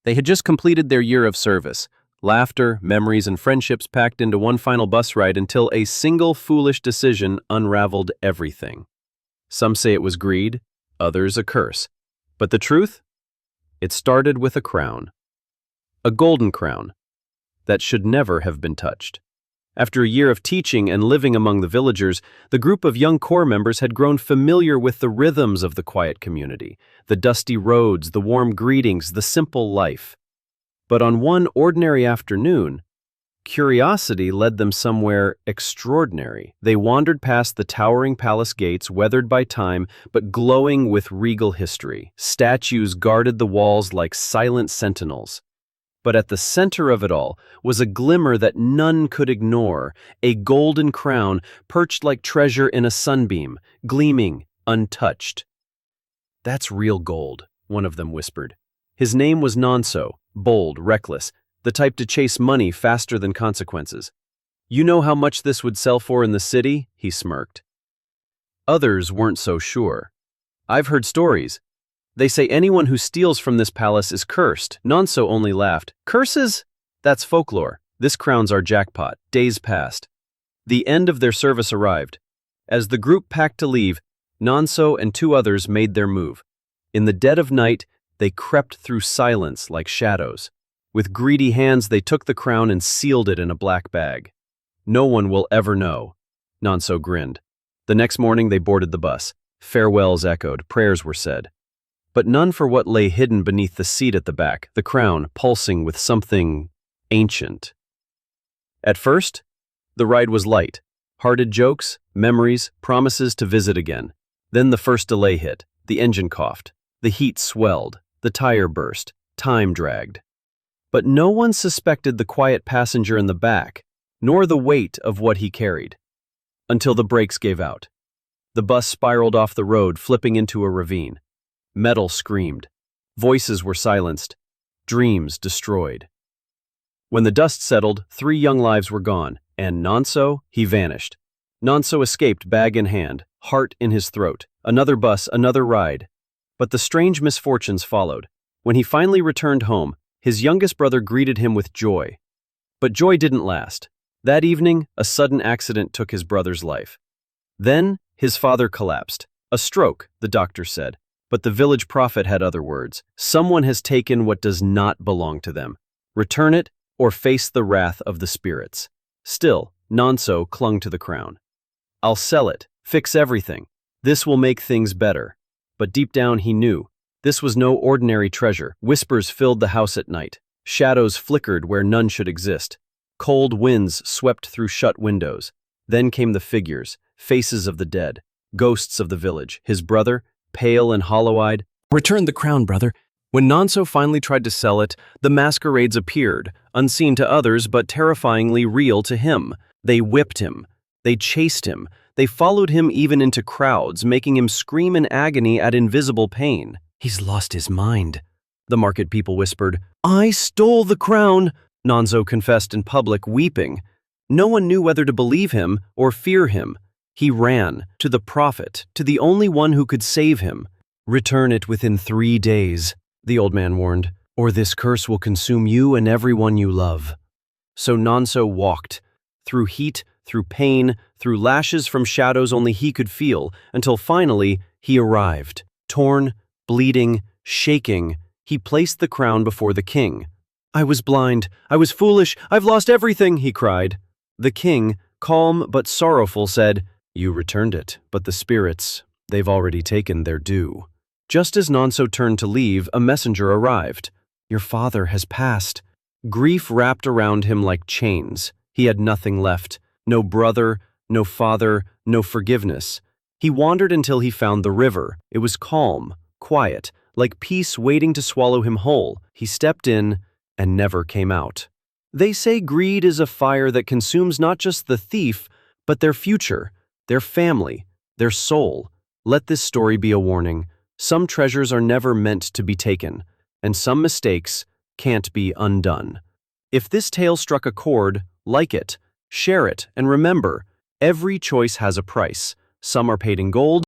They had just completed their year of service. Laughter, memories, and friendships packed into one final bus ride until a single foolish decision unraveled everything. Some say it was greed, others a curse. But the truth? It started with a crown. A golden crown that should never have been touched. After a year of teaching and living among the villagers, the group of young corps members had grown familiar with the rhythms of the quiet community, the dusty roads, the warm greetings, the simple life. But on one ordinary afternoon, curiosity led them somewhere extraordinary. They wandered past the towering palace gates, weathered by time, but glowing with regal history. Statues guarded the walls like silent sentinels. But at the center of it all was a glimmer that none could ignore, a golden crown perched like treasure in a sunbeam, gleaming, untouched. "That's real gold," one of them whispered. His name was Nonso, bold, reckless, the type to chase money faster than consequences. "You know how much this would sell for in the city?" he smirked. Others weren't so sure. "I've heard stories. They say anyone who steals from this palace is cursed." Nonso only laughed. "Curses? That's folklore. This crown's our jackpot." Days passed. The end of their service arrived. As the group packed to leave, Nonso and two others made their move. In the dead of night, they crept through silence like shadows. With greedy hands, they took the crown and sealed it in a black bag. "No one will ever know." Nonso grinned. The next morning, they boarded the bus. Farewells echoed, prayers were said. But none for what lay hidden beneath the seat at the back, the crown pulsing with something ancient. At first, the ride was light. Hearted jokes, memories, promises to visit again. Then the first delay hit. The engine coughed. The heat swelled. The tire burst. Time dragged. But no one suspected the quiet passenger in the back, nor the weight of what he carried. Until the brakes gave out. The bus spiraled off the road, flipping into a ravine. Metal screamed. Voices were silenced. Dreams destroyed. When the dust settled, 3 young lives were gone, and Nonso, he vanished. Nonso escaped, bag in hand, heart in his throat. Another bus, another ride. But the strange misfortunes followed. When he finally returned home, his youngest brother greeted him with joy. But joy didn't last. That evening, a sudden accident took his brother's life. Then, his father collapsed. "A stroke," the doctor said. But the village prophet had other words. "Someone has taken what does not belong to them. Return it or face the wrath of the spirits." Still, Nonso clung to the crown. "I'll sell it, fix everything. This will make things better." But deep down he knew, this was no ordinary treasure. Whispers filled the house at night. Shadows flickered where none should exist. Cold winds swept through shut windows. Then came the figures, faces of the dead, ghosts of the village. His brother, pale and hollow-eyed, "Return the crown, brother." When Nonso finally tried to sell it, the masquerades appeared, unseen to others but terrifyingly real to him. They whipped him. They chased him. They followed him even into crowds, making him scream in agony at invisible pain. "He's lost his mind," the market people whispered. "I stole the crown," Nonso confessed in public, weeping. No one knew whether to believe him or fear him. He ran to the prophet, to the only one who could save him. "Return it within 3 days," the old man warned, "or this curse will consume you and everyone you love." So Nonso walked, through heat, through pain, through lashes from shadows only he could feel, until finally he arrived. Torn, bleeding, shaking, he placed the crown before the king. "I was blind, I was foolish, I've lost everything," he cried. The king, calm but sorrowful, said, "You returned it, but the spirits, they've already taken their due." Just as Nonso turned to leave, a messenger arrived. "Your father has passed." Grief wrapped around him like chains. He had nothing left. No brother, no father, no forgiveness. He wandered until he found the river. It was calm, quiet, like peace waiting to swallow him whole. He stepped in and never came out. They say greed is a fire that consumes not just the thief, but their future, their family, their soul. Let this story be a warning. Some treasures are never meant to be taken, and some mistakes can't be undone. If this tale struck a chord, like it, share it, and remember, every choice has a price. Some are paid in gold,